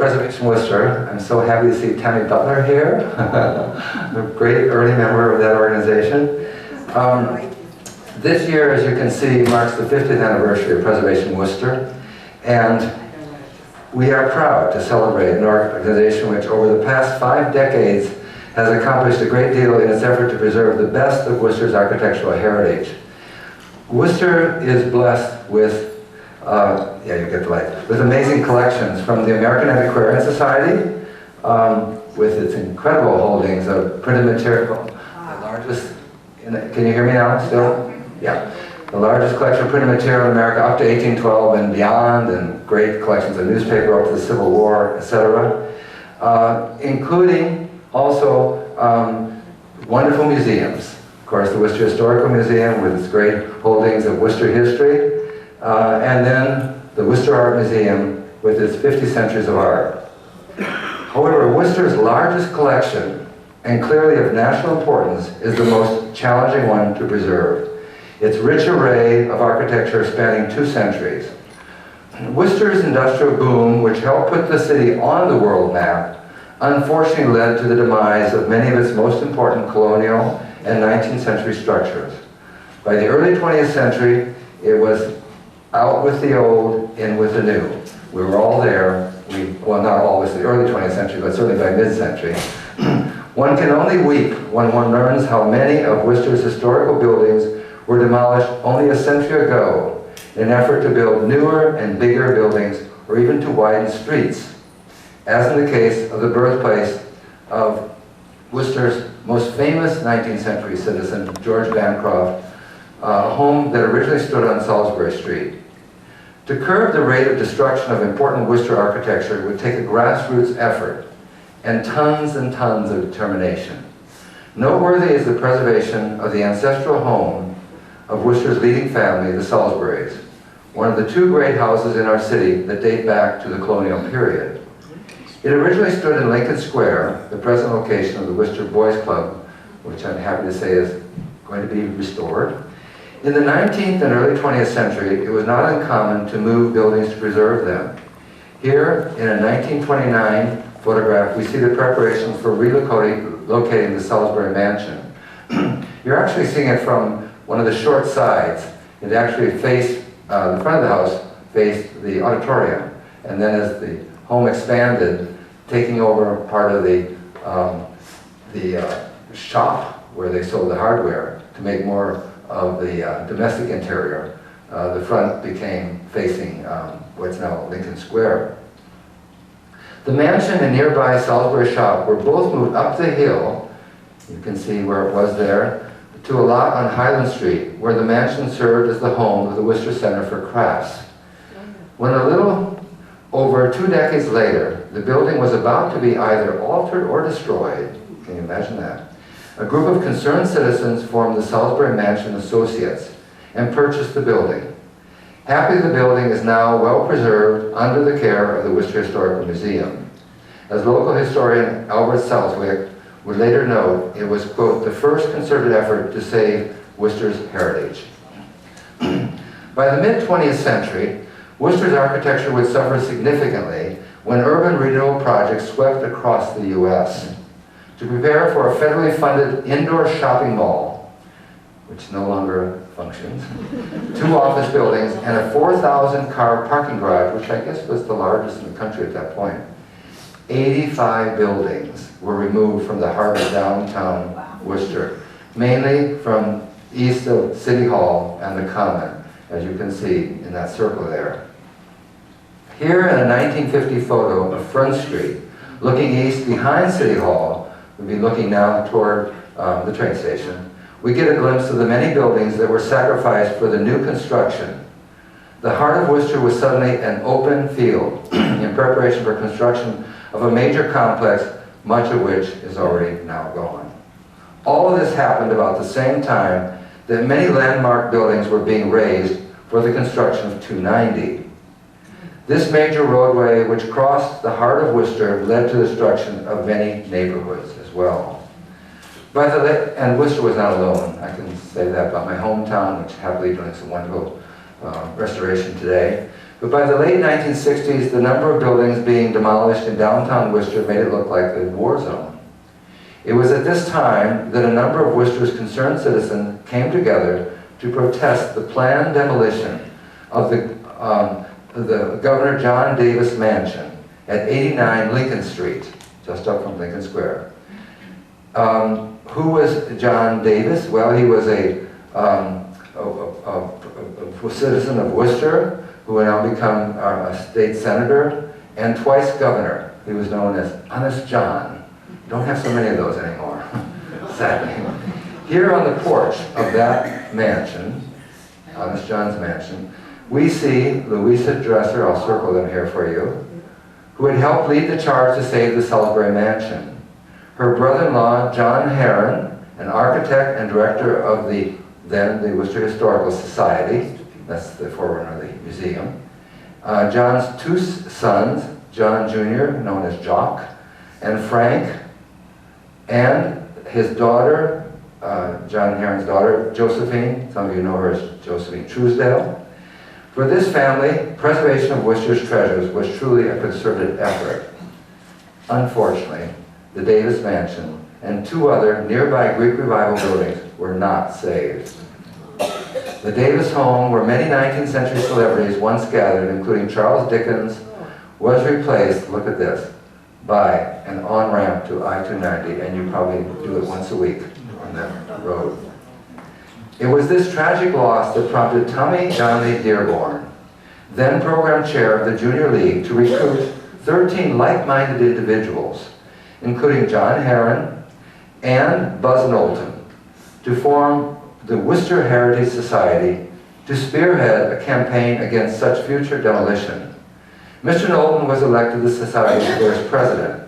Preservation Worcester. I'm so happy to see Tammy Butler here, a great early member of that organization. This year, as you can see, marks the 50th anniversary of Preservation Worcester, and we are proud to celebrate an organization which over the past 5 decades has accomplished a great deal in its effort to preserve the best of Worcester's architectural heritage. Worcester is blessed with with amazing collections from the American Antiquarian Society, with its incredible holdings of printed material, the largest, can you hear me now still? Yeah. The largest collection of printed material in America up to 1812 and beyond, and great collections of newspaper up to the Civil War, etc. Including also wonderful museums. Of course, the Worcester Historical Museum with its great holdings of Worcester history, and then the Worcester Art Museum with its 50 centuries of art. However, Worcester's largest collection, and clearly of national importance, is the most challenging one to preserve. Its rich array of architecture spanning 2 centuries. Worcester's industrial boom, which helped put the city on the world map, unfortunately led to the demise of many of its most important colonial and 19th century structures. By the early 20th century, it was out with the old, in with the new. We were all there. Well, not always the early 20th century, but certainly by mid-century. One can only weep when one learns how many of Worcester's historical buildings were demolished only a century ago in an effort to build newer and bigger buildings, or even to widen streets, as in the case of the birthplace of Worcester's most famous 19th century citizen, George Bancroft, a home that originally stood on Salisbury Street. To curb the rate of destruction of important Worcester architecture would take a grassroots effort and tons of determination. Noteworthy is the preservation of the ancestral home of Worcester's leading family, the Salisburys, one of the 2 great houses in our city that date back to the colonial period. It originally stood in Lincoln Square, the present location of the Worcester Boys Club, which I'm happy to say is going to be restored. In the 19th and early 20th century, it was not uncommon to move buildings to preserve them. Here, in a 1929 photograph, we see the preparations for relocating the Salisbury Mansion. You're actually seeing it from one of the short sides. It actually faced, the front of the house faced the auditorium. And then as the home expanded, taking over part of the shop where they sold the hardware to make more of the domestic interior, the front became facing what's now Lincoln Square. The mansion and nearby Salisbury shop were both moved up the hill, you can see where it was there, to a lot on Highland Street, where the mansion served as the home of the Worcester Center for Crafts. When a little over 2 decades later, the building was about to be either altered or destroyed, can you imagine that? A group of concerned citizens formed the Salisbury Mansion Associates and purchased the building. Happily, the building is now well preserved under the care of the Worcester Historical Museum. As local historian Albert Southwick would later note, it was, quote, the first concerted effort to save Worcester's heritage. By the mid-20th century, Worcester's architecture would suffer significantly when urban renewal projects swept across the U.S. To prepare for a federally funded indoor shopping mall, which no longer functions, 2 office buildings, and a 4,000-car parking garage, which I guess was the largest in the country at that point. 85 buildings were removed from the heart of downtown Worcester, mainly from east of City Hall and the Common, as you can see in that circle there. Here in a 1950 photo of Front Street, looking east behind City Hall, we'll be looking now toward the train station, we get a glimpse of the many buildings that were sacrificed for the new construction. The heart of Worcester was suddenly an open field in preparation for construction of a major complex, much of which is already now gone. All of this happened about the same time that many landmark buildings were being raised for the construction of 290. This major roadway, which crossed the heart of Worcester, led to the destruction of many neighborhoods as well. And Worcester was not alone. I can say that about my hometown, which happily doing some wonderful restoration today. But by the late 1960s, the number of buildings being demolished in downtown Worcester made it look like a war zone. It was at this time that a number of Worcester's concerned citizens came together to protest the planned demolition of the Governor John Davis mansion at 89 Lincoln Street, just up from Lincoln Square. Who was John Davis? Well, he was a citizen of Worcester who would now become a state senator and twice governor. He was known as Honest John. Don't have so many of those anymore, sadly. Here on the porch of that mansion, Honest John's mansion, we see Louisa Dresser, I'll circle them here for you, who had helped lead the charge to save the Salisbury mansion. Her brother-in-law, John Heron, an architect and director of the Worcester Historical Society, that's the forerunner of the museum. John's two sons, John Jr., known as Jock, and Frank, and his daughter, John Heron's daughter, Josephine. Some of you know her as Josephine Truesdale. For this family, preservation of Worcester's treasures was truly a concerted effort. Unfortunately, the Davis Mansion and two other nearby Greek Revival buildings were not saved. The Davis home, where many 19th century celebrities once gathered, including Charles Dickens, was replaced, look at this, by an on-ramp to I-290, and you probably do it once a week on that road. It was this tragic loss that prompted Tommy Donnelly Dearborn, then program chair of the Junior League, to recruit 13 like-minded individuals, including John Heron and Buzz Knowlton, to form the Worcester Heritage Society to spearhead a campaign against such future demolition. Mr. Knowlton was elected the Society's first president.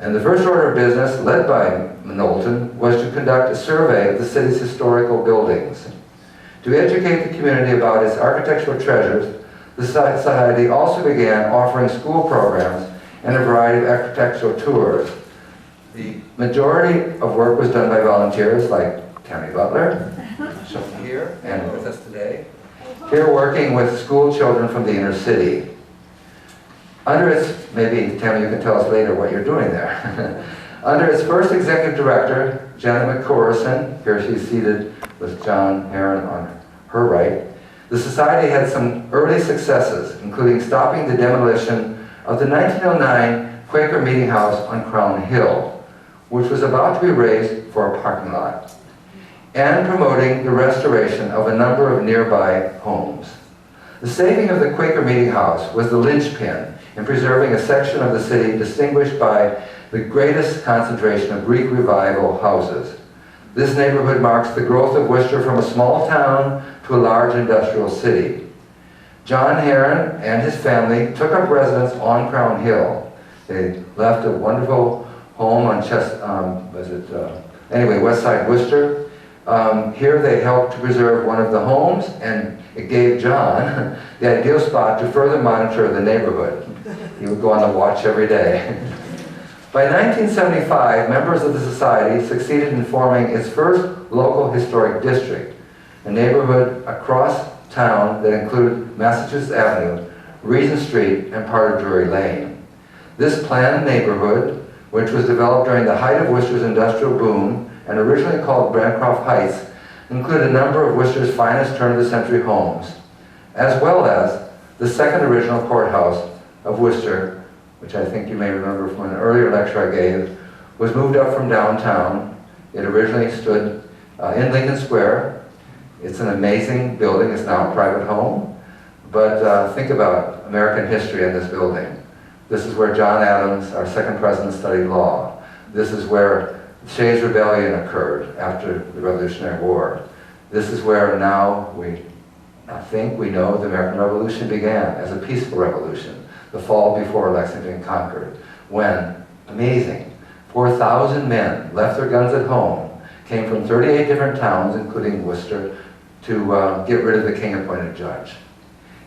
And the first order of business, led by Knowlton, was to conduct a survey of the city's historical buildings. To educate the community about its architectural treasures, the Society also began offering school programs and a variety of architectural tours. The majority of work was done by volunteers like Tammy Butler, shown here and with us today, here working with school children from the inner city. Under its, maybe Tammy you can tell us later what you're doing there. Under its first executive director, Janet McCorrison, here she's seated with John Heron on her right, the Society had some early successes, including stopping the demolition of the 1909 Quaker Meeting House on Crown Hill, which was about to be razed for a parking lot, and promoting the restoration of a number of nearby homes. The saving of the Quaker Meeting House was the linchpin in preserving a section of the city distinguished by the greatest concentration of Greek Revival houses. This neighborhood marks the growth of Worcester from a small town to a large industrial city. John Heron and his family took up residence on Crown Hill. They left a wonderful home on West Side Worcester. Here they helped to preserve one of the homes, and it gave John the ideal spot to further monitor the neighborhood. He would go on the watch every day. By 1975, members of the Society succeeded in forming its first local historic district, a neighborhood across town that included Massachusetts Avenue, Regent Street, and part of Drury Lane. This planned neighborhood, which was developed during the height of Worcester's industrial boom and originally called Bancroft Heights, included a number of Worcester's finest turn-of-the-century homes, as well as the second original courthouse of Worcester, which I think you may remember from an earlier lecture I gave, was moved up from downtown. It originally stood in Lincoln Square. It's an amazing building. It's now a private home. But think about American history in this building. This is where John Adams, our second president, studied law. This is where Shays' Rebellion occurred after the Revolutionary War. This is where now I think we know the American Revolution began as a peaceful revolution. The fall before Lexington conquered, when, amazing, 4,000 men left their guns at home, came from 38 different towns, including Worcester, to get rid of the king-appointed judge.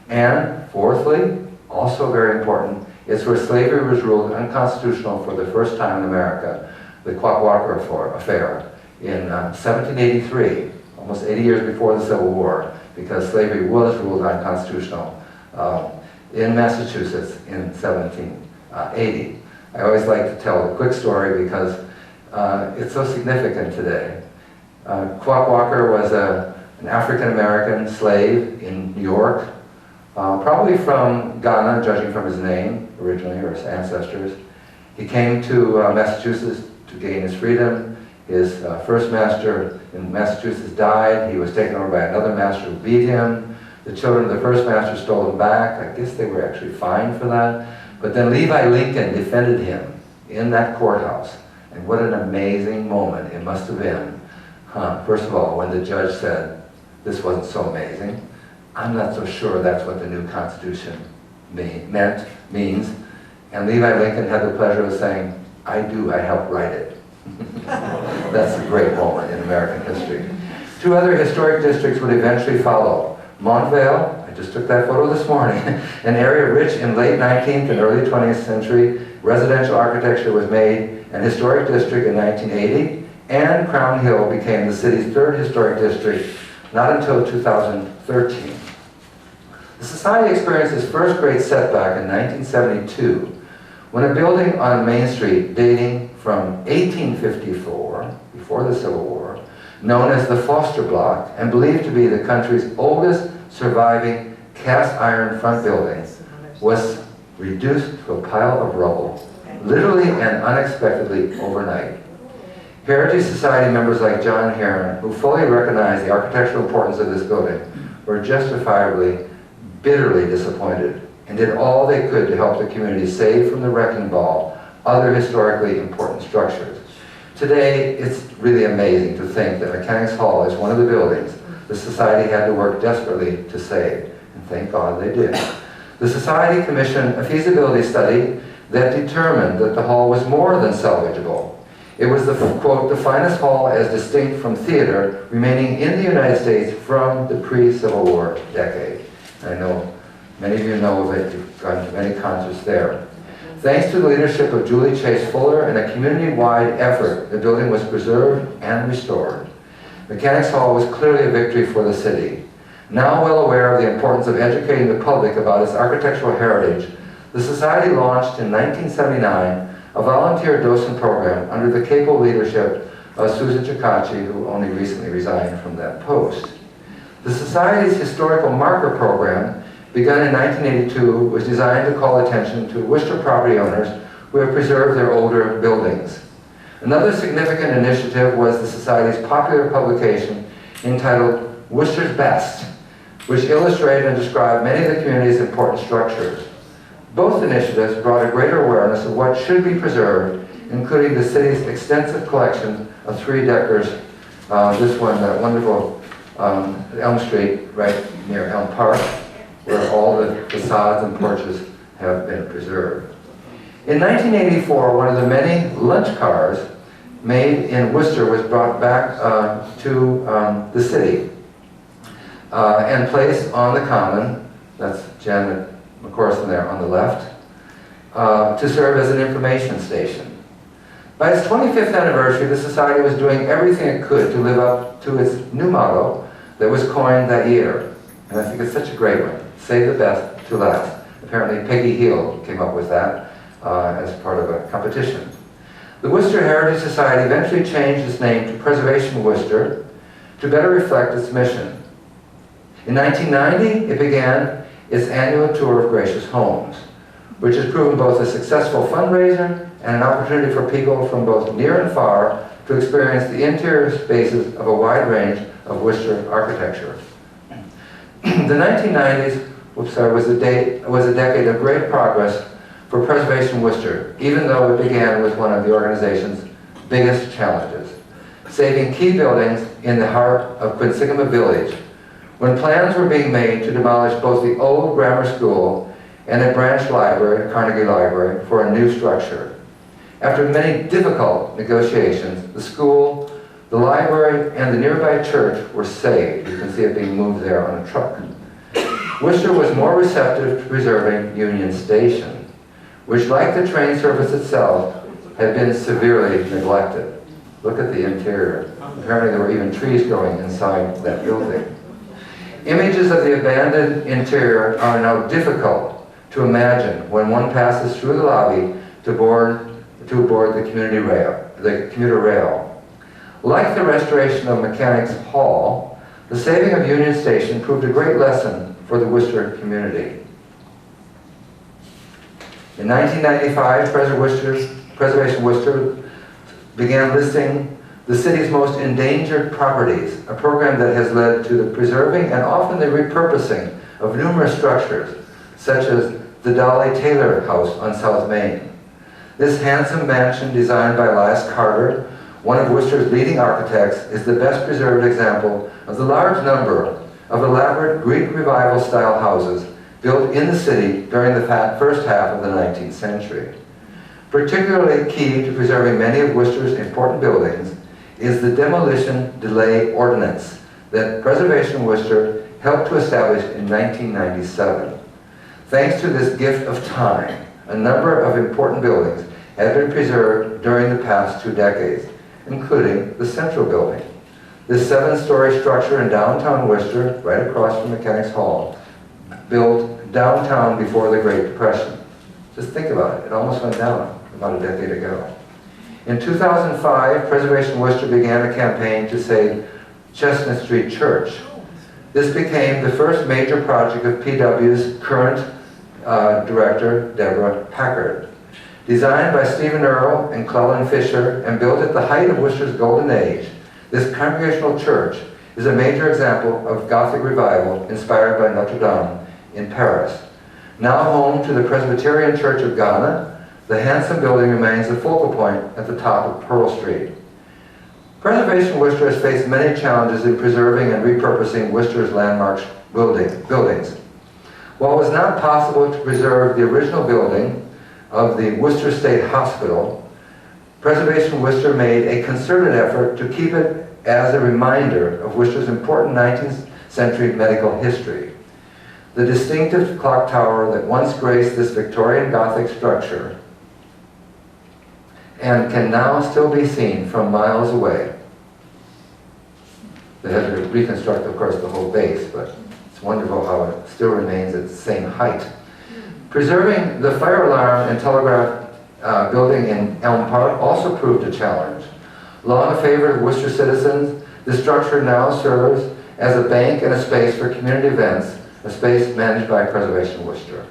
And fourthly, also very important, it's where slavery was ruled unconstitutional for the first time in America, the Quack-Walker affair in 1783, almost 80 years before the Civil War, because slavery was ruled unconstitutional in Massachusetts in 1780. I always like to tell a quick story because it's so significant today. Quack Walker was an African-American slave in New York, probably from Ghana, judging from his name originally, or his ancestors. He came to Massachusetts to gain his freedom. His first master in Massachusetts died. He was taken over by another master who beat him. The children of the first master stole him back. I guess they were actually fined for that. But then Levi Lincoln defended him in that courthouse. And what an amazing moment it must have been. First of all, when the judge said, this wasn't so amazing. I'm not so sure that's what the new Constitution means. And Levi Lincoln had the pleasure of saying, I helped write it. That's a great moment in American history. Two other historic districts would eventually follow. Montvale, I just took that photo this morning, an area rich in late 19th and early 20th century residential architecture was made an historic district in 1980, and Crown Hill became the city's third historic district, not until 2013. The Society experienced its first great setback in 1972, when a building on Main Street dating from 1854, before the Civil War, known as the Foster Block, and believed to be the country's oldest surviving cast iron front building, was reduced to a pile of rubble, literally and unexpectedly overnight. Heritage Society members like John Heron, who fully recognized the architectural importance of this building, were justifiably, bitterly disappointed, and did all they could to help the community save from the wrecking ball other historically important structures. Today, it's really amazing to think that Mechanics Hall is one of the buildings the Society had to work desperately to save, and thank God they did. The Society commissioned a feasibility study that determined that the hall was more than salvageable. It was the, quote, the finest hall as distinct from theater remaining in the United States from the pre-Civil War decade. And I know many of you know of it, you've gone to many concerts there. Thanks to the leadership of Julie Chase Fuller and a community-wide effort, the building was preserved and restored. Mechanics Hall was clearly a victory for the city. Now well aware of the importance of educating the public about its architectural heritage, the Society launched in 1979 a volunteer docent program under the capable leadership of Susan Ciccacci, who only recently resigned from that post. The Society's historical marker program, begun in 1982, was designed to call attention to Worcester property owners who have preserved their older buildings. Another significant initiative was the Society's popular publication entitled Worcester's Best, which illustrated and described many of the community's important structures. Both initiatives brought a greater awareness of what should be preserved, including the city's extensive collection of three-deckers. This one, that wonderful Elm Street, right near Elm Park, where all the facades and porches have been preserved. In 1984, one of the many lunch cars made in Worcester was brought back to the city and placed on the common. That's Janet McCorson there on the left, to serve as an information station. By its 25th anniversary, the Society was doing everything it could to live up to its new motto that was coined that year. And I think it's such a great one, save the best to last. Apparently Peggy Hill came up with that as part of a competition. The Worcester Heritage Society eventually changed its name to Preservation Worcester to better reflect its mission. In 1990, it began its annual tour of gracious homes, which has proven both a successful fundraiser and an opportunity for people from both near and far to experience the interior spaces of a wide range of Worcester architecture. The 1990s was a decade of great progress for Preservation Worcester, even though it began with one of the organization's biggest challenges, saving key buildings in the heart of Quinsigamma Village, when plans were being made to demolish both the old grammar school and a branch library, Carnegie Library, for a new structure. After many difficult negotiations, the school, the library, and the nearby church were saved. You can see it being moved there on a truck. Worcester was more receptive to preserving Union Station, which, like the train service itself, had been severely neglected. Look at the interior. Apparently there were even trees growing inside that building. Images of the abandoned interior are now difficult to imagine when one passes through the lobby to board the commuter rail. Like the restoration of Mechanics Hall, the saving of Union Station proved a great lesson for the Worcester community. In 1995, Preservation Worcester began listing the city's most endangered properties, a program that has led to the preserving and often the repurposing of numerous structures, such as the Dolly Taylor House on South Main. This handsome mansion designed by Elias Carter, one of Worcester's leading architects, is the best preserved example of the large number of elaborate Greek Revival-style houses built in the city during the first half of the 19th century. Particularly key to preserving many of Worcester's important buildings is the demolition delay ordinance that Preservation Worcester helped to establish in 1997. Thanks to this gift of time, a number of important buildings have been preserved during the past 2 decades, including the Central Building. This 7-story structure in downtown Worcester, right across from Mechanics Hall, built downtown before the Great Depression. Just think about it, it almost went down about a decade ago. In 2005, Preservation Worcester began a campaign to save Chestnut Street Church. This became the first major project of PW's current director, Deborah Packard. Designed by Stephen Earle and Cleland Fisher and built at the height of Worcester's golden age, this congregational church is a major example of Gothic revival inspired by Notre Dame in Paris. Now home to the Presbyterian Church of Ghana, the handsome building remains the focal point at the top of Pearl Street. Preservation Worcester has faced many challenges in preserving and repurposing Worcester's landmark buildings. While it was not possible to preserve the original building of the Worcester State Hospital, Preservation Worcester made a concerted effort to keep it as a reminder of Worcester's important 19th century medical history. The distinctive clock tower that once graced this Victorian Gothic structure and can now still be seen from miles away. They had to reconstruct, of course, the whole base, but it's wonderful how it still remains at the same height. Preserving the fire alarm and telegraph building in Elm Park also proved a challenge. Long a favorite of Worcester citizens, the structure now serves as a bank and a space for community events, a space managed by Preservation Worcester.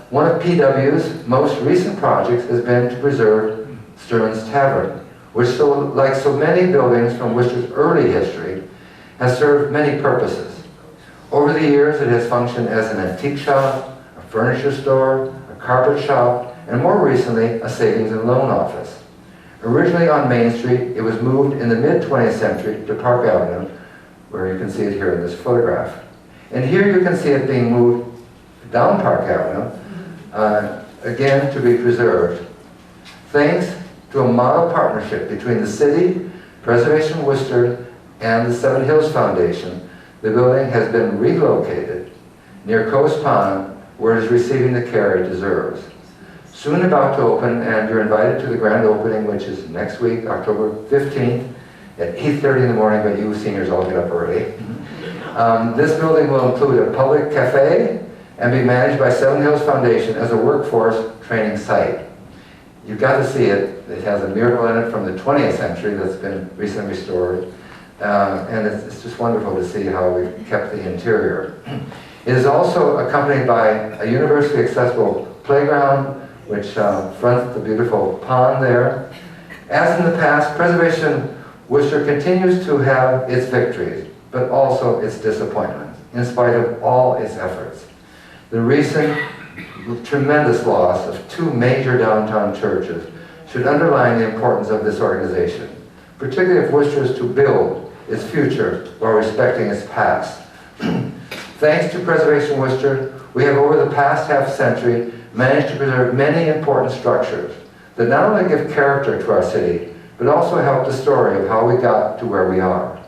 One of PW's most recent projects has been to preserve Stern's Tavern, which, like so many buildings from Worcester's early history, has served many purposes. Over the years, it has functioned as an antique shop, a furniture store, a carpet shop, and more recently, a savings and loan office. Originally on Main Street, it was moved in the mid-20th century to Park Avenue, where you can see it here in this photograph. And here you can see it being moved down Park Avenue, again to be preserved. Thanks to a model partnership between the city, Preservation Worcester, and the Seven Hills Foundation, the building has been relocated near Coast Pond, where it is receiving the care it deserves. Soon about to open, and you're invited to the grand opening, which is next week, October 15th, at 8:30 in the morning, but you seniors all get up early. This building will include a public cafe and be managed by Seven Hills Foundation as a workforce training site. You've got to see it. It has a mural in it from the 20th century that's been recently restored. And it's just wonderful to see how we've kept the interior. It is also accompanied by a university accessible playground, which fronts the beautiful pond there. As in the past, Preservation Worcester continues to have its victories, but also its disappointments, in spite of all its efforts. The recent tremendous loss of 2 major downtown churches should underline the importance of this organization, particularly if Worcester is to build its future while respecting its past. Thanks to Preservation Worcester, we have over the past half-century managed to preserve many important structures that not only give character to our city, but also help the story of how we got to where we are.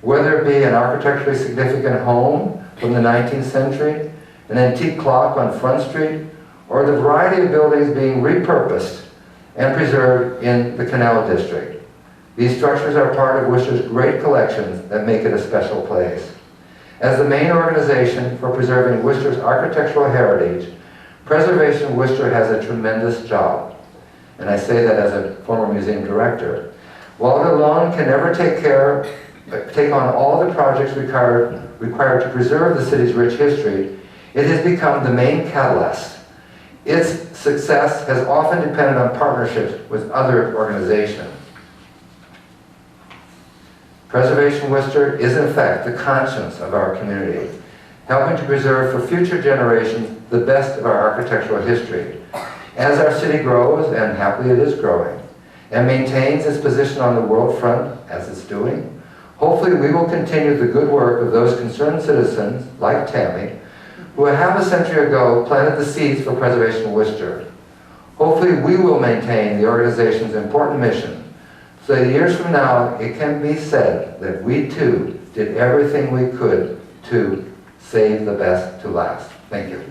Whether it be an architecturally significant home from the 19th century, an antique clock on Front Street, or the variety of buildings being repurposed and preserved in the Canal District. These structures are part of Worcester's great collections that make it a special place. As the main organization for preserving Worcester's architectural heritage, Preservation Worcester has a tremendous job. And I say that as a former museum director. While it alone can never take on all the projects required to preserve the city's rich history, it has become the main catalyst. Its success has often depended on partnerships with other organizations. Preservation Worcester is in fact the conscience of our community, helping to preserve for future generations the best of our architectural history. As our city grows, and happily it is growing, and maintains its position on the world front as it's doing, hopefully we will continue the good work of those concerned citizens, like Tammy, who half a century ago planted the seeds for Preservation Worcester. Hopefully we will maintain the organization's important mission, so that years from now it can be said that we too did everything we could to save the best to last. Thank you.